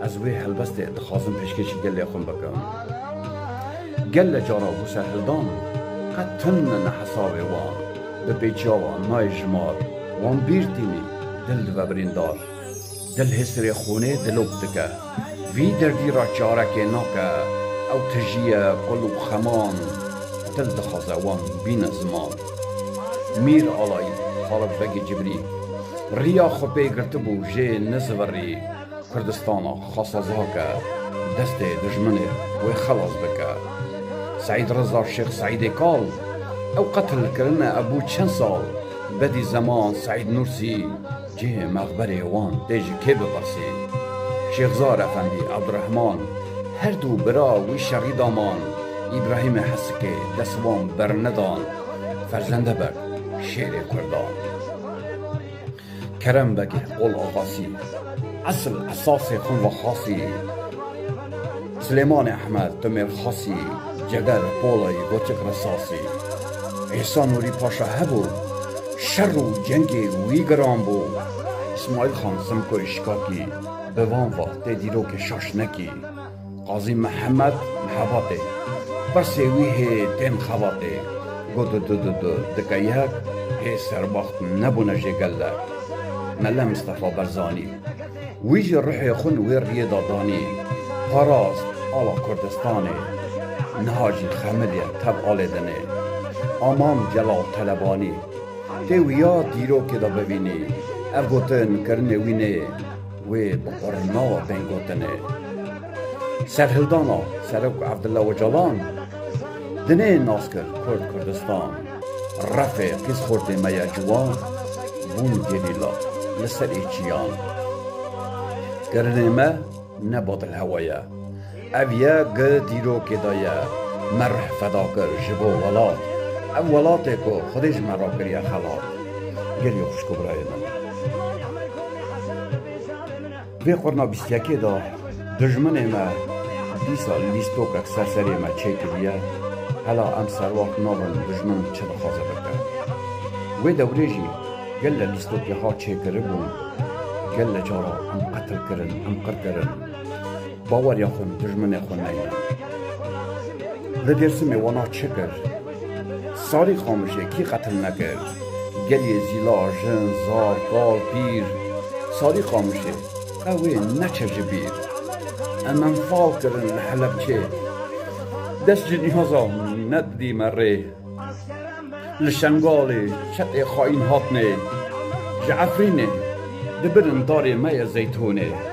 از وی هلبست دخوازم پشکشی گل خون بکم گل جارا و سرهلدان قد تن نحساب وان به بیچاوان نای جمار وان بیرتینی دل و بریندار دل حسر خونه دلوب دکه وی دردی را چارک ناکه او تجیه قلوب خمان دل دخوازه وان بین زمان میر آلایی خالق بگی جبری ریا خوبه گرت بو جه نزوری کردستانا خاصازها که دست دجمنه و خلاص بکه سعید رضا شیخ سعید کال او قتل کرنه ابو چند سال بدی زمان سعید نورسی جه مغبر وان دیج که ببرسی شیخ زار افندی عبدالرحمن هر دو برا وی شغی دامان ابراهیم حسکه دستوان برندان فرزنده بک شیر کردان کرم بگه قول آقاسی اصل اساس خون و خاصی سلیمان احمد دمیر خاصی جگر پولای گوچک رساسی احسان نوری پاشا هبو شر و جنگی وی گرام بو اسماعیل خان سمکو اشکاکی به وان وقت دیرو که شاش نکی قاضی محمد محباته برسی وی هی تیم خواته گو دو دکا یک هی سرباخت نبونه جگله ملا مصطفى برزانی ویج روح خون وی ریه دادانی پاراست آلا کردستانه نهاجی خملیه تب آلیدنه آمام جلال طلبانی تیویا دیرو که دا ببینی افگوتن کرنه وینه وی بقرنا بینگوتنه سرهلدانا سرک عبدالله و جلان دنه ناسکر کردستان رفع قیس خورده میا جوان بون گلیلا لسر ایچیان گرنه ما نباد الهوایه اویه گر دیرو که دایه مرح فدا کر جبو ولاد او ولاته که خودش مرا کریه خلاد گلی خوشکو برای من وی قرنا بیستیکی دا دجمن ما 20 سال لیستوک اکثر سری ما چه کریه هلا ام سر وقت ناون دجمن چه دخوازه بکر وی دوریجی گل لیستوکی ها چه کره بون گل جارا ام قتل کرن ام قر کرن باور یا خون دجمن خون نینن لدرسم وانا چه کر ساری خاموشه کی قتل نکر گلی زیلا جن زار قال پیر ساری خاموشه اوی نچه جبیر امن فال کرن لحلب چه دست جنیازا ندی مره لشنگالی شط خاین هاتنه جعفرینه دبرن داری مای زیتونه